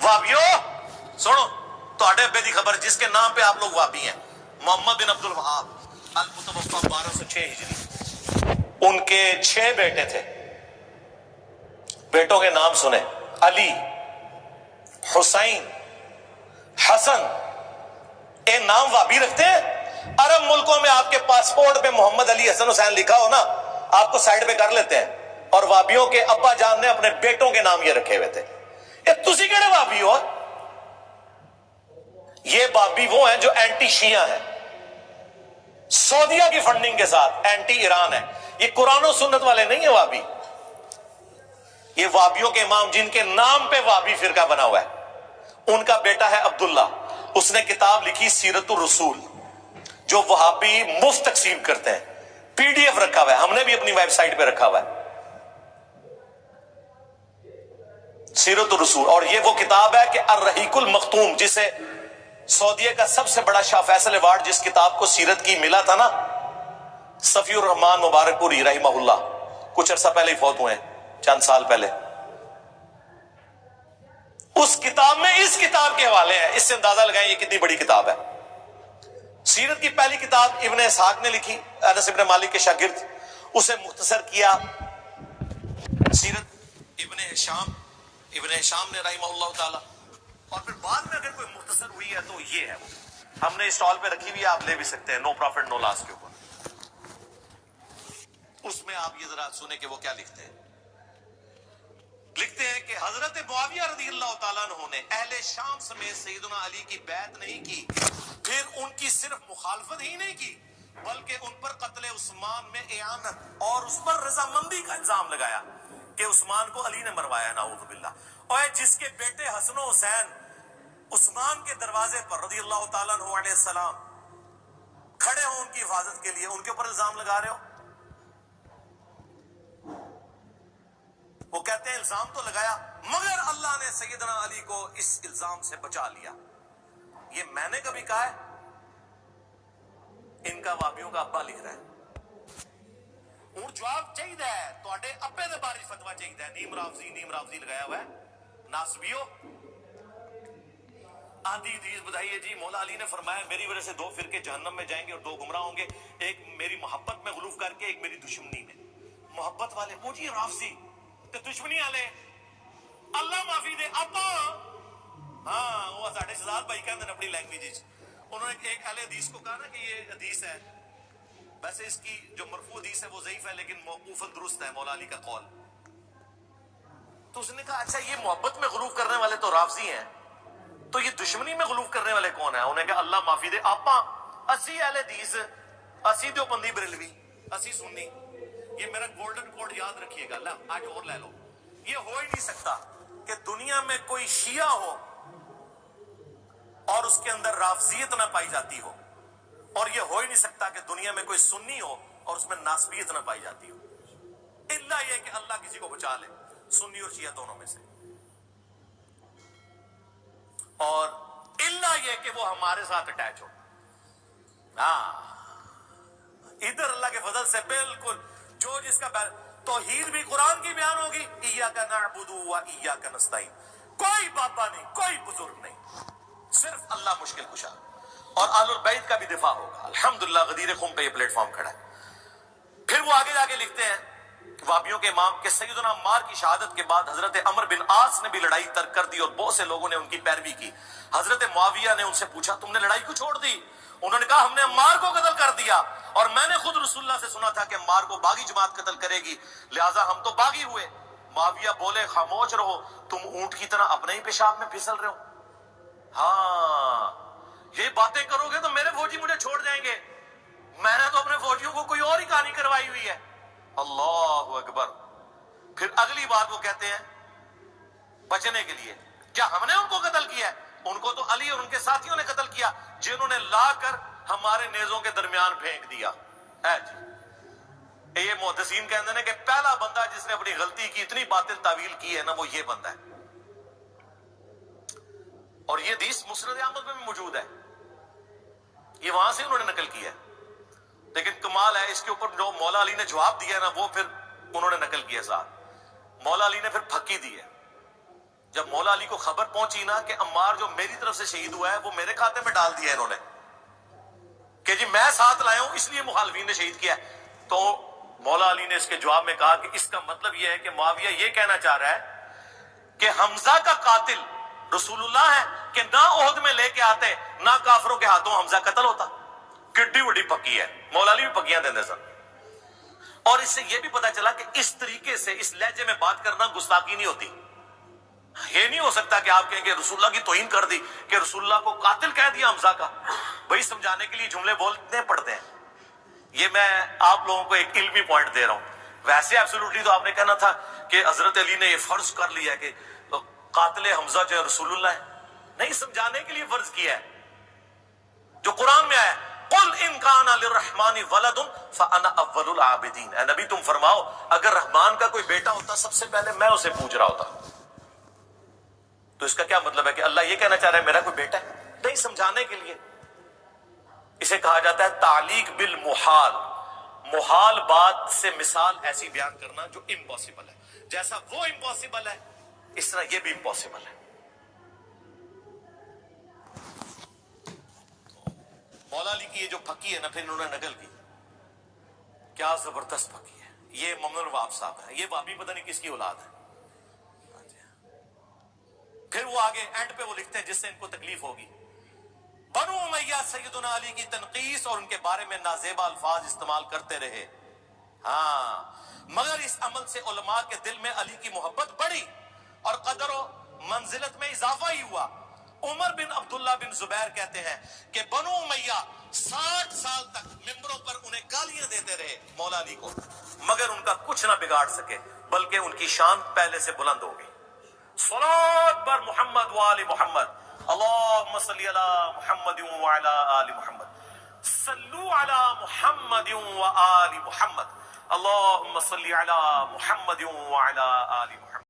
वाबियो सुनो ਤੁਹਾਡੇ अब्बे की खबर जिसके नाम पे आप लोग वाबी हैं, मोहम्मद बिन अब्दुल वहाब अल मुतवफ़्फ़ा 1206 हिजरी। उनके 6 बेटे थे। बेटों के नाम सुने, अली, हुसैन, हसन। ये नाम वाबी रखते हैं। अरब मुल्कों में आपके पासपोर्ट पे मोहम्मद अली हसन हुसैन लिखा हो ना, आपको साइड पे कर लेते हैं। और वाबियों के अब्बा जान ने अपने बेटों के नाम ये रखे हुए थे। ये तुसी केड़े वाबी हो? ये वाबी वो हैं जो एंटी शिया हैं, सऊदिया की फंडिंग के साथ एंटी ईरान है। ये कुरान और सुन्नत वाले नहीं है वाबी। ये वाबियों के इमाम जिनके नाम पे वाबी फिरका बना हुआ है, उनका बेटा है अब्दुल्ला। उसने किताब लिखी सीरतुर रसूल, जो वहाबी मुफ्त तकसीम करते हैं। पीडीएफ रखा हुआ है, हमने भी अपनी वेबसाइट पे रखा हुआ है, सीरतुर रसूल। और ये वो किताब है कि अर्रहीकुल मख्तूम, जिसे सऊदीया का सबसे बड़ा शाह फैसल अवार्ड जिस किताब को सीरत की मिला था ना, सफीउर रहमान मुबारकपुरी रहिमहुल्लाह, कुछ अरसा पहले ही फौत हुए हैं, चंद साल पहले। उस किताब में इस किताब के हवाले हैं। इससे अंदाजा लगाएं ये कितनी बड़ी किताब है। सीरत की पहली किताब इब्न इसहाक ने लिखी, अनस इब्न मालिक के शागिर्द। उसे मुख्तसर किया सीरत इब्न हिशाम ने रहिमहुल्लाह ताला। और फिर बाद में अगर कोई मुख्तसर हुई है तो ये है, वो हमने स्टॉल पे रखी हुई है, आप ले भी सकते हैं, नो प्रॉफिट नो लॉस के ऊपर। उसमें आप ये जरा सुने कि वो क्या लिखते हैं। लिखते हैं कि हजरत मुआविया रज़ियल्लाहु ताला अन्हु ने अहले शाम समेत सैयदना अली की बैत नहीं की, फिर उनकी सिर्फ मुखालफत ही नहीं की, बल्कि उन पर कत्ल उस्मान में इयानत और उस पर रजामंदी का इल्जाम लगाया कि उस्मान को अली ने मरवाया, नाऊज़ु बिल्लाह। और जिसके बेटे हसन हुसैन उस्मान के दरवाजे पर रज़ियल्लाहु ताला अन्हु अलैहि सलाम खड़े हो उनकी हिफाजत के लिए, उनके ऊपर इल्जाम लगा रहे हो। वो कहते हैं इल्जाम तो लगाया, मगर अल्लाह ने सैयदना अली को इस इल्जाम से बचा लिया। ये मैंने कभी कहा है? इनका वाबियों का अब्बा लिख रहा है। हूं जवाब चाहिए तुहाडे अब्बे दे बारे फतवा चाहिए। नीम रावजी लगाया हुआ है। नासबियो आधी हदीस बताइए जी, मौला अली ने फरमाया मेरी वजह से 2 फिरके जहन्नम में जाएंगे और 2 गुमराह होंगे, एक मेरी मोहब्बत में गुलूफ करके, एक मेरी दुश्मनी में। मोहब्बत वाले वो जी रावजी, ते दुश्मनी वाले अल्लाह माफी दे अब्बा। हाँ, वो साढ़े शहजाद भाई कहते हैं अपनी लैंग्वेज। उन्होंने एक अहले हदीस को कहा ना कि ये हदीस है, वैसे इसकी जो मरफू हदीस है वो ज़ईफ है, लेकिन मौकूफन दुरुस्त है, मौला अली का कौल। तो उसने कहा अच्छा, ये मोहब्बत में गुलूफ करने वाले तो रावजी हैं, तो ये दुश्मनी में गुलूफ करने वाले कौन है? उन्हें कहा अल्लाह माफी दे आपा, असी अहले हदीस, असी देवबंदी बरेलवी, असी सुन्नी। ये मेरा गोल्डन कोड याद रखिएगा। ला आज और ले लो। ये हो ही नहीं सकता कि दुनिया में कोई शिया हो और उसके अंदर राफजियत ना पाई जाती हो, और ये हो ही नहीं सकता कि दुनिया में कोई सुन्नी हो और उसमें नासबियत ना पाई जाती हो। इल्ला ये कि अल्लाह किसी को बचा ले, सुन्नी और शिया दोनों में से, और इल्ला ये कि वो हमारे साथ अटैच हो। इधर अल्लाह के फजल से बिल्कुल जो जिसका तौहीद भी कुरान की बयान होगी, इय्याका नअबुदु व इय्याका नस्तईन। कोई बाबा नहीं, कोई बुजुर्ग नहीं, सिर्फ अल्लाह मुश्किल कुशा। और आलुल बैत का भी दिफा होगा। अल्हम्दुलिल्लाह गदीर खुम पे ये प्लेटफॉर्म खड़ा है। फिर वो आगे जाके लिखते हैं वाबियों के इमाम के सैयदना अम्मार की शहादत के बाद हजरत अमर बिन आस ने भी लड़ाई तर्क कर दी और बहुत से लोगों ने उनकी पैरवी की। हजरत मुआविया ने उनसे पूछा तुमने लड़ाई क्यों छोड़ दी? उन्होंने कहा हमने अम्मार को कत्ल कर दिया, और मैंने खुद रसूलुल्लाह से सुना था कि अम्मार को बागी जमात कत्ल करेगी, लिहाजा हम तो बागी हुए। मुआविया बोले खामोश रहो, तुम ऊंट की तरह अपने ही पेशाब में फिसल रहे हो। हाँ, ये बातें करोगे तो मेरे फौजी मुझे छोड़ जाएंगे। मैंने तो अपने फौजियों को कोई और ही कहानी करवाई हुई है। अल्लाहु अकबर। फिर अगली बात वो कहते हैं बचने के लिए, क्या हमने उनको कत्ल किया है? उनको तो अली और उनके साथियों ने कत्ल किया, जिन्होंने लाकर हमारे नेजों के दरमियान फेंक दिया है जी। ये मुहद्दिसीन कहते हैं कि पहला बंदा जिसने अपनी गलती की इतनी बातिल तावील की है ना, वो ये बंदा है। और ये हदीस मुस्नद अहमद में भी मौजूद है, ये वहां से उन्होंने नकल किया है। लेकिन कमाल है, इसके ऊपर जो मौला अली ने जवाब दिया ना, वो फिर उन्होंने नकल किया साथ। मौला अली ने फिर फक्की दी है جب مولا علی کو خبر پہنچی نا کہ عمار جو میری طرف سے شہید ہوا ہے وہ میرے کھاتے میں ڈال دیا انہوں نے کہ جی میں ساتھ لایا ہوں اس لیے مخالفین نے شہید کیا ہے، تو مولا علی نے اس کے جواب میں کہا کہ اس کا مطلب یہ ہے کہ معاویہ یہ کہنا چاہ رہا ہے کہ حمزہ کا قاتل رسول اللہ ہے کہ نہ عہد میں لے کے آتے نہ کافروں کے ہاتھوں حمزہ قتل ہوتا. کڈی وڈی پکی ہے، مولا علی بھی پکیاں دیندے سن. اور اس سے یہ بھی پتا چلا کہ اس طریقے سے اس لہجے میں بات کرنا گستاخی نہیں ہوتی. یہ نہیں ہو سکتا کہ آپ کہیں کہ رسول اللہ کی توہین کر دی کہ رسول اللہ کو قاتل کہہ دیا حمزہ کا. بھائی سمجھانے کے لیے جملے بولنے پڑتے ہیں. یہ میں آپ لوگوں کو ایک علمی پوائنٹ دے رہا ہوں. ویسے ایبسولوٹلی تو آپ نے کہنا تھا کہ حضرت علی نے یہ فرض کر لیا ہے کہ قاتل حمزہ جو ہے رسول اللہ ہے. نہیں، سمجھانے کے لیے فرض کیا ہے جو قرآن میں آیا ہے، قل ان کان للرحمن ولد فانا اول العابدین. اے نبی تم فرماؤ اگر رحمان کا کوئی بیٹا ہوتا سب سے پہلے میں اسے پوچھ رہا ہوتا. تو اس کا کیا مطلب ہے کہ اللہ یہ کہنا چاہ رہا ہے میرا کوئی بیٹا ہے؟ نہیں، سمجھانے کے لیے. اسے کہا جاتا ہے تعلیق بالمحال. محال بات سے مثال ایسی بیان کرنا جو امپاسبل ہے. جیسا وہ امپاسبل ہے اس طرح یہ بھی امپاسبل ہے. مولا علی کی یہ جو پھکی ہے نا پھر انہوں نے نقل کی، کیا زبردست پھکی ہے. یہ ممنون الوہاب صاحب ہے، یہ وہابی پتہ نہیں کس کی اولاد ہے. پھر وہ آگے اینڈ پہ وہ لکھتے ہیں جس سے ان کو تکلیف ہوگی، بنو امیہ سیدنا علی کی تنقیص اور ان کے بارے میں نازیبا الفاظ استعمال کرتے رہے. ہاں، مگر اس عمل سے علماء کے دل میں علی کی محبت بڑھی اور قدر و منزلت میں اضافہ ہی ہوا. عمر بن عبداللہ بن زبیر کہتے ہیں کہ بنو امیہ 60 سال تک ممبروں پر انہیں گالیاں دیتے رہے مولا علی کو، مگر ان کا کچھ نہ بگاڑ سکے بلکہ ان کی شان پہلے سے بلند ہو گئی. صلوات بر محمد و آل محمد. اللہم صلی علی محمد و علی آل محمد. صلو علی محمد و آل محمد. اللہم صلی علی محمد و علی آل محمد.